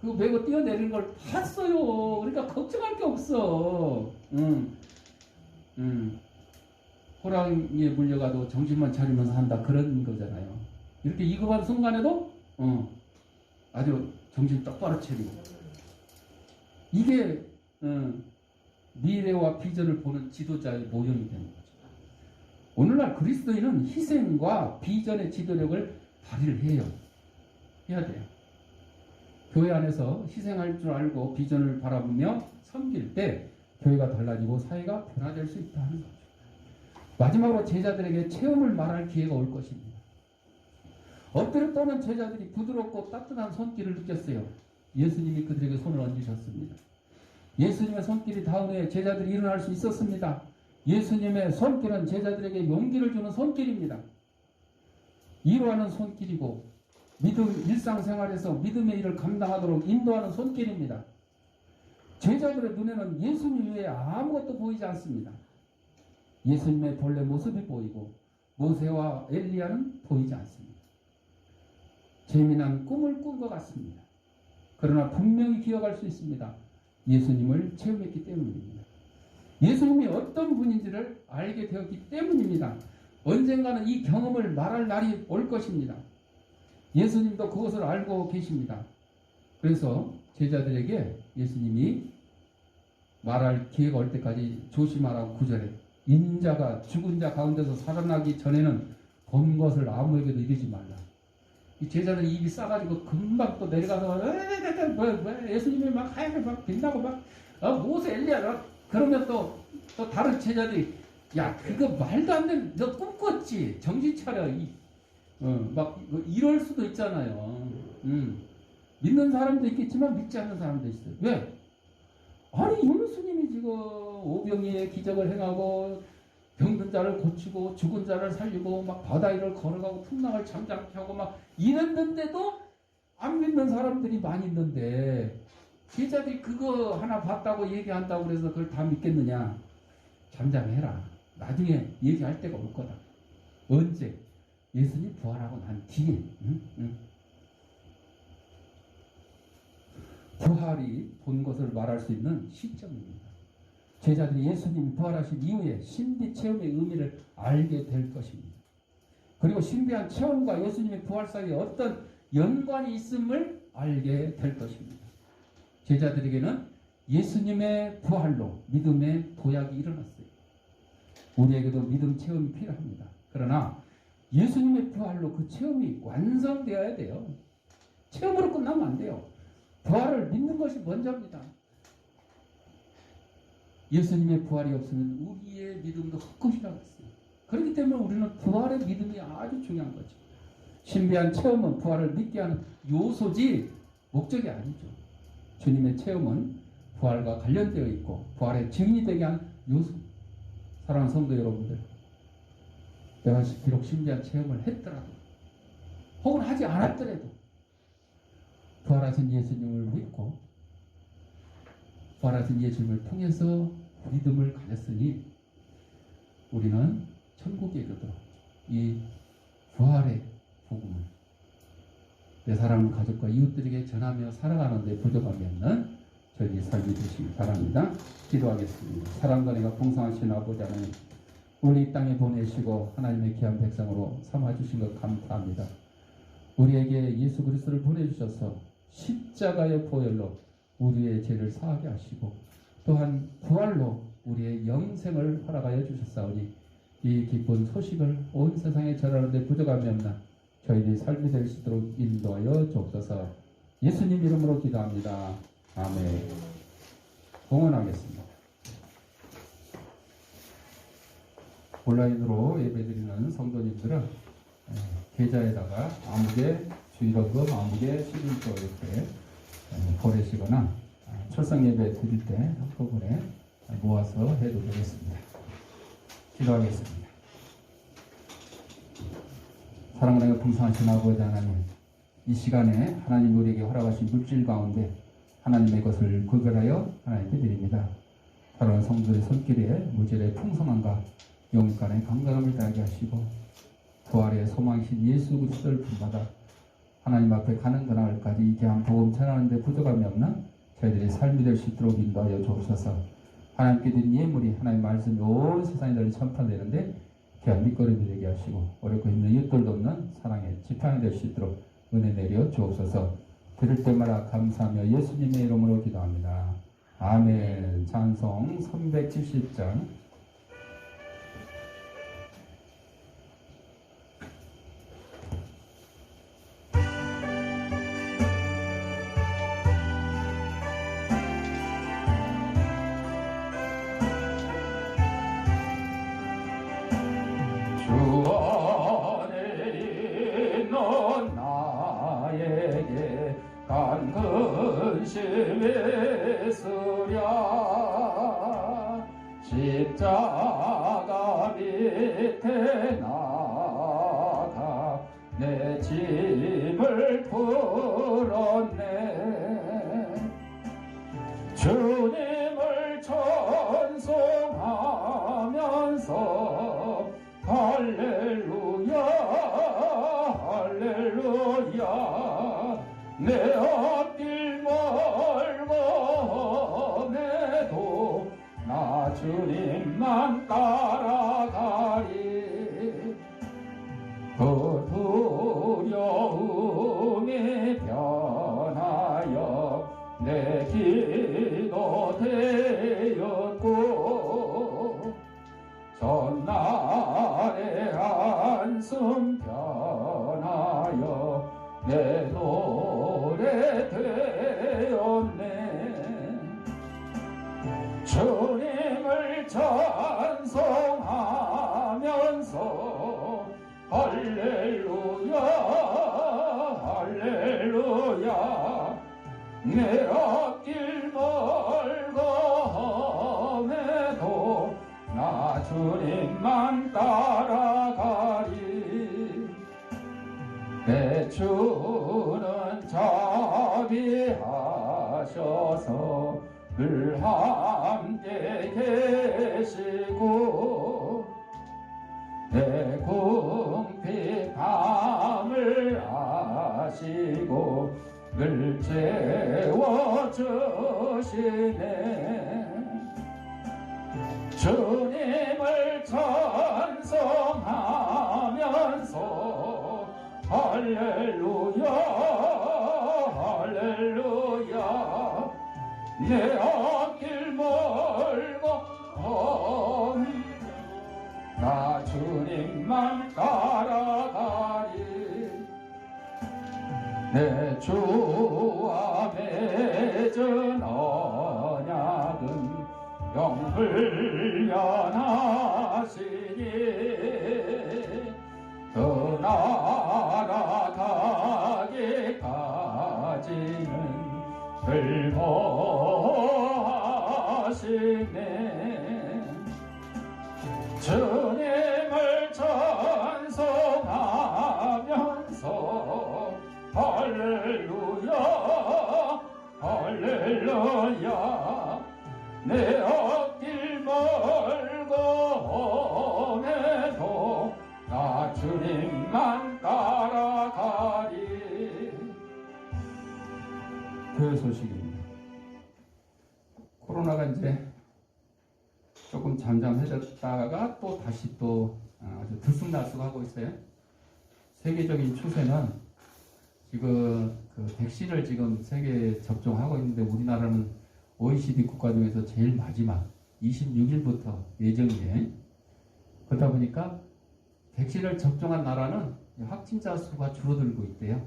그 메고 뛰어내리는 걸 봤어요. 그러니까 걱정할 게 없어. 호랑이에 물려가도 정신만 차리면서 한다 그런 거잖아요. 이렇게 위급한 순간에도 아주 정신 똑바로 차리고 이게 미래와 비전을 보는 지도자의 모형이 되는 거죠. 오늘날 그리스도인은 희생과 비전의 지도력을 발휘를 해야 돼요. 교회 안에서 희생할 줄 알고 비전을 바라보며 섬길 때 교회가 달라지고 사회가 변화될 수 있다는 거죠. 마지막으로 제자들에게 체험을 말할 기회가 올 것입니다. 엎드려 떠는 제자들이 부드럽고 따뜻한 손길을 느꼈어요. 예수님이 그들에게 손을 얹으셨습니다. 예수님의 손길이 닿은 후에 제자들이 일어날 수 있었습니다. 예수님의 손길은 제자들에게 용기를 주는 손길입니다. 위로하는 손길이고 일상생활에서 믿음의 일을 감당하도록 인도하는 손길입니다. 제자들의 눈에는 예수님 외에 아무것도 보이지 않습니다. 예수님의 본래 모습이 보이고 모세와 엘리야는 보이지 않습니다. 재미난 꿈을 꾼 것 같습니다. 그러나 분명히 기억할 수 있습니다. 예수님을 체험했기 때문입니다. 예수님이 어떤 분인지를 알게 되었기 때문입니다. 언젠가는 이 경험을 말할 날이 올 것입니다. 예수님도 그것을 알고 계십니다. 그래서 제자들에게 예수님이 말할 기회가 올 때까지 조심하라고 구절해. 인자가 죽은 자 가운데서 살아나기 전에는 본 것을 아무에게도 이르지 말라. 이 제자들이 입이 싸가지고 금방 또 내려가서 예수님이 막 하얗게 막 빛나고 막 모세 엘리야 그러면 또 다른 제자들이 야 그거 말도 안 되는 너 꿈꿨지 정신 차려 막 이럴 수도 있잖아요. 믿는 사람도 있겠지만 믿지 않는 사람도 있어요. 왜? 아니 예수님이 지금 오병이의 기적을 행하고 병든 자를 고치고 죽은 자를 살리고 막 바다 위를 걸어가고 풍랑을 잠잠케 하고 막 이랬는데도 안 믿는 사람들이 많이 있는데 제자들이 그거 하나 봤다고 얘기한다고 그래서 그걸 다 믿겠느냐? 잠잠해라. 나중에 얘기할 때가 올 거다. 언제? 예수님 부활하고 난 뒤에. 부활이 본 것을 말할 수 있는 시점입니다. 제자들이 예수님이 부활하신 이후에 신비 체험의 의미를 알게 될 것입니다. 그리고 신비한 체험과 예수님의 부활 사이에 어떤 연관이 있음을 알게 될 것입니다. 제자들에게는 예수님의 부활로 믿음의 도약이 일어났어요. 우리에게도 믿음 체험이 필요합니다. 그러나 예수님의 부활로 그 체험이 완성되어야 돼요. 체험으로 끝나면 안 돼요. 부활을 믿는 것이 먼저입니다. 예수님의 부활이 없으면 우리의 믿음도 헛것이라고 했어요. 그렇기 때문에 우리는 부활의 믿음이 아주 중요한 거죠. 신비한 체험은 부활을 믿게 하는 요소지 목적이 아니죠. 주님의 체험은 부활과 관련되어 있고 부활의 증인이 되게 하는 요소. 사랑하는 성도 여러분들, 내가 비록 신비한 체험을 했더라도 혹은 하지 않았더라도 부활하신 예수님을 믿고 부활하신 예수님을 통해서 믿음을 가졌으니 우리는 천국에 이르도록 이 부활의 복음을 내 사랑하는 가족과 이웃들에게 전하며 살아가는 데 부족함이 없는 저희 삶이 되시기 바랍니다. 기도하겠습니다. 사랑과 내가 풍성하신 아버지 하나님, 우리 이 땅에 보내시고 하나님의 귀한 백성으로 삼아주신 것 감사합니다. 우리에게 예수 그리스도를 보내주셔서 십자가의 보혈로 우리의 죄를 사하게 하시고 또한 부활로 우리의 영생을 허락하여 주셨사오니 이 기쁜 소식을 온 세상에 전하는 데 부족함이 없나 저희들이 삶이 될 수 있도록 인도하여 주옵소서. 예수님 이름으로 기도합니다. 아멘. 봉헌하겠습니다. 온라인으로 예배드리는 성도님들은 계좌에다가 아무개 주일원금, 아무개 11조 이렇게 보내시거나 출석 예배 드릴 때 한꺼번에 모아서 해도 되겠습니다. 기도하겠습니다. 사랑하는 풍성하신 아버지 하나님, 이 시간에 하나님 우리에게 허락하신 물질 가운데 하나님의 것을 구별하여 하나님께 드립니다. 다른 성도의 손길에 무질의 풍성함과 영간의 강건함을 다하게 하시고 부활의 소망이신 예수 그리스도를 품받아 하나님 앞에 가는 그날까지 귀한 복음 전하는 데 부족함이 없는 저희들의 삶이 될 수 있도록 인도하여 주옵소서. 하나님께 드린 예물이 하나님 말씀이 온 세상에 널리 전파되는데 귀한 밑거름이 되게 하시고 어렵고 힘든 이웃들도 없는 사랑의 지팡이 될 수 있도록 은혜 내려 주옵소서. 들을 때마다 감사하며 예수님의 이름으로 기도합니다. 아멘. 찬송 370장. 주 안에 있는 나에게 간 근심의 수랴 십자가 밑에 나가 내 짐을 풀었네. 주님을 찬송하면서 할렐루야 할렐루야 내 앞길 멀고 내도 나 주님만 따라가리. 그 두려움이 변하여 내 기도 되었고 전날의 한숨 변하여 내 노래 되었네. 주님을 찬송하면서 할렐루야 할렐루야 내 앞길 멀고 나 주님만 따라가리. 내 주는 자비하셔서 늘 함께 계시고 내 궁핍함을 아시고 늘 채워주시네. 주님을 찬송하면서 할렐루야 할렐루야 내 앞길 멀고 나 주님만 따라가리. 내 주와 맺은 언약은 영불연하시니 떠나가기까지는 불보하시네. 주님을 찬송하면서 할렐루야 할렐루야 내 앞길 멀고 내도 나 주님만 따라가리. 그 소식입니다. 코로나가 이제 조금 잠잠해졌다가 또 다시 또 아주 들쑥날쑥하고 있어요. 세계적인 추세는 지금 그 백신을 지금 세계 접종하고 있는데 우리나라는 OECD 국가 중에서 제일 마지막 26일부터 예정이에요. 그러다 보니까 백신을 접종한 나라는 확진자 수가 줄어들고 있대요.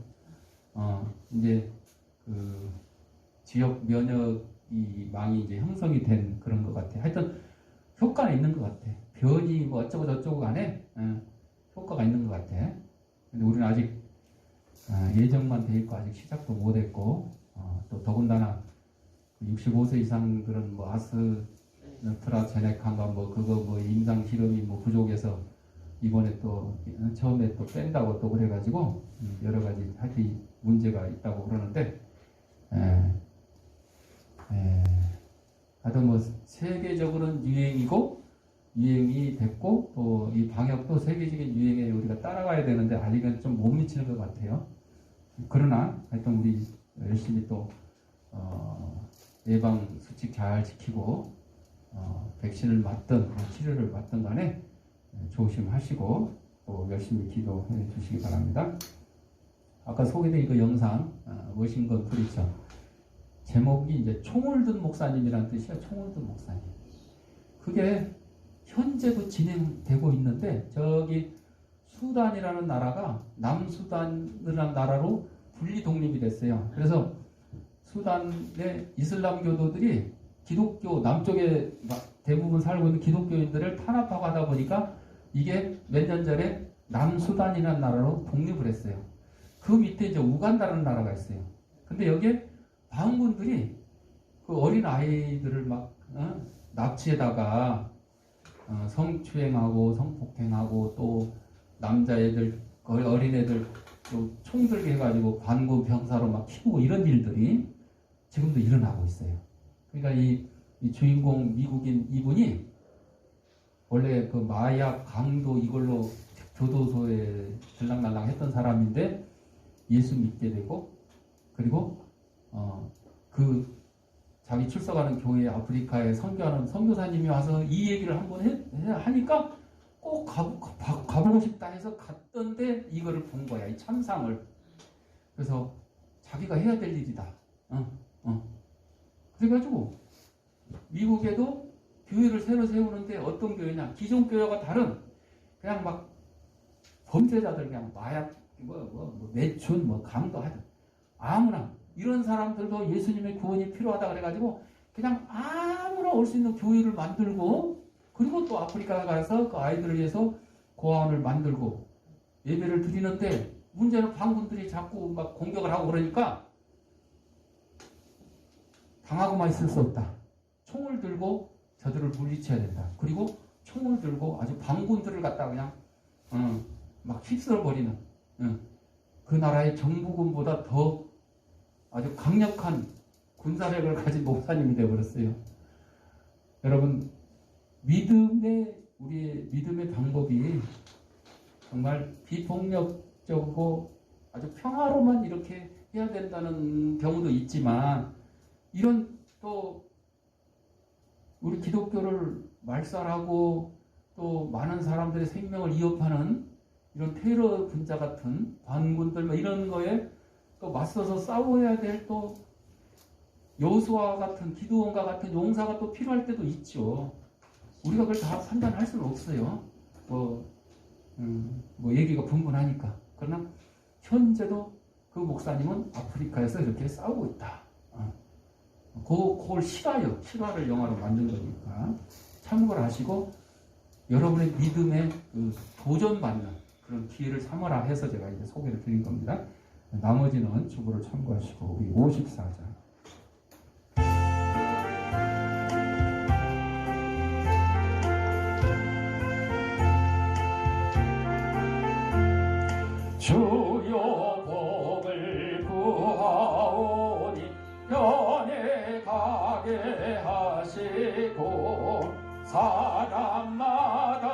이제 그 지역 면역이 망이 이제 형성이 된 그런 것 같아. 하여튼 효과는 있는 것 같아. 변이 뭐 어쩌고 저쩌고 간에 효과가 있는 것 같아. 근데 우리는 아직 예정만 돼 있고 아직 시작도 못 했고 또 더군다나 65세 이상 그런 뭐 아스트라제네카인가 뭐 그거 뭐 임상 실험이 뭐 부족해서 이번에 또 처음에 또 뺀다고 또 그래가지고 여러 가지 하여튼 문제가 있다고 그러는데 하여튼 뭐 세계적으로는 유행이 됐고 또 이 방역도 세계적인 유행에 우리가 따라가야 되는데 아직은 좀 못 미치는 것 같아요. 그러나 하여튼 우리 열심히 또 예방 수칙 잘 지키고 백신을 맞든 치료를 맞든 간에 조심하시고 또 열심히 기도해 주시기 바랍니다. 아까 소개된 그 영상 워싱턴 프리처 제목이 이제 총을 든 목사님이라는 뜻이야. 총을 든 목사님. 그게 현재도 진행되고 있는데 저기 수단이라는 나라가 남수단이라는 나라로 분리 독립이 됐어요. 그래서 수단의 이슬람 교도들이 기독교 남쪽에 대부분 살고 있는 기독교인들을 탄압하고 하다 보니까 이게 몇 년 전에 남수단이라는 나라로 독립을 했어요. 그 밑에 이제 우간다라는 나라가 있어요. 근데 여기에 반군들이 그 어린 아이들을 막 납치에다가 성추행하고 성폭행하고 또 남자애들 어린애들 또 총 들게 해가지고 반군 병사로 막 키우고 이런 일들이 지금도 일어나고 있어요. 그러니까 이 주인공 미국인 이분이 원래 그 마약 강도 이걸로 교도소에 들락날락 했던 사람인데 예수 믿게 되고 그리고 그 자기 출석하는 교회 아프리카에 선교하는 선교사님이 와서 이 얘기를 한번 하니까 꼭 가보고 싶다 해서 갔던데 이거를 본 거야. 이 참상을. 그래서 자기가 해야 될 일이다. 그래가지고 미국에도 교회를 새로 세우는데 어떤 교회냐? 기존 교회가 다른 그냥 막 범죄자들 그냥 마약 매춘 강도 하든 아무나 이런 사람들도 예수님의 구원이 필요하다 그래가지고 그냥 아무나 올 수 있는 교회를 만들고 그리고 또 아프리카 가서 그 아이들을 위해서 고아원을 만들고 예배를 드리는데 문제는 반군들이 자꾸 막 공격을 하고 그러니까 당하고만 있을 수 없다. 총을 들고 저들을 물리쳐야 된다. 그리고 총을 들고 아주 반군들을 갖다 그냥 막 휩쓸어버리는 그 나라의 정부군보다 더 아주 강력한 군사력을 가진 목사님이 되어버렸어요. 여러분 우리의 믿음의 방법이 정말 비폭력적이고 아주 평화로만 이렇게 해야 된다는 경우도 있지만 이런 또 우리 기독교를 말살하고 또 많은 사람들의 생명을 위협하는 이런 테러 분자 같은 반군들 이런 거에 또 맞서서 싸워야 될 또 여호수아 같은 기드온과 같은 용사가 또 필요할 때도 있죠. 우리가 그걸 다 판단할 수는 없어요. 얘기가 분분하니까. 그러나 현재도 그 목사님은 아프리카에서 이렇게 싸우고 있다. 그걸 실화를 영화로 만든 거니까 참고를 하시고 여러분의 믿음에 도전받는 그런 기회를 삼아라 해서 제가 이제 소개를 드린 겁니다. 나머지는 주보를 참고하시고 우리 54장. 주여 복을 구하오니 변해가게 하시고 사람마다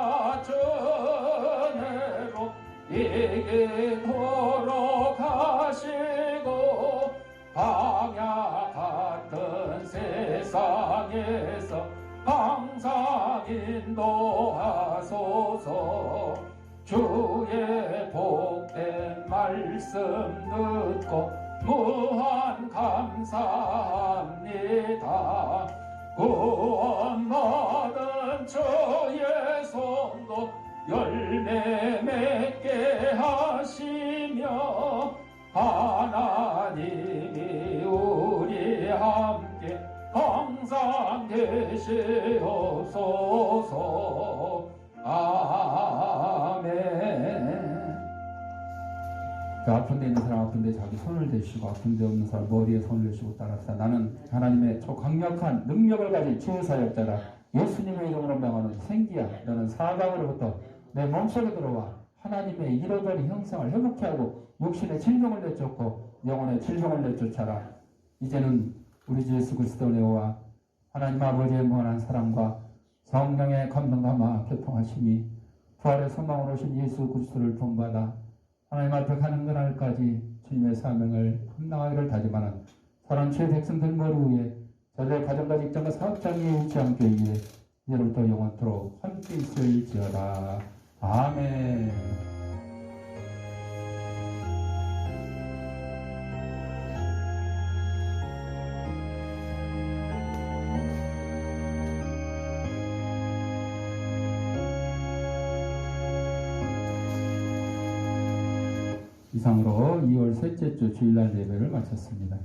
전해로 이기도록 하시고 방야 같은 세상에서 항상 인도하소서. 주의 복된 말씀 듣고 무한 감사합니다. 구원받은 주의 손도 열매 맺게 하시며 하나님이 우리 항상 계시옵소서. 아멘. 그 아픈 데 있는 사람 아픈데 자기 손을 대시고 아픈 데 없는 사람 머리에 손을 대시고 따라합시다. 나는 하나님의 강력한 능력을 가진 치유사역자다. 예수님의 이름으로 명하는 생기야. 너는 사방으로부터 내 몸속에 들어와 하나님의 잃어버린 형상을 회복케 하고 육신의 질병을 내쫓고 영혼의 질병을 내쫓아라. 이제는 우리 주 예수 그리스도 내와 하나님 아버지의 무한한 사랑과 성령의 감동감화 교통하심이 부활의 소망으로 오신 예수 그리스도를 본받아 하나님 앞에 가는 그날까지 주님의 사명을 감당하기를 다짐하는 사랑주의 백성들 머리 위에 저들의 가정과 직장과 사업장에 있지 않게 위해 이제부터 영원토록 함께 있을지어다. 아멘. 이상으로 2월 셋째 주 주일날 예배를 마쳤습니다.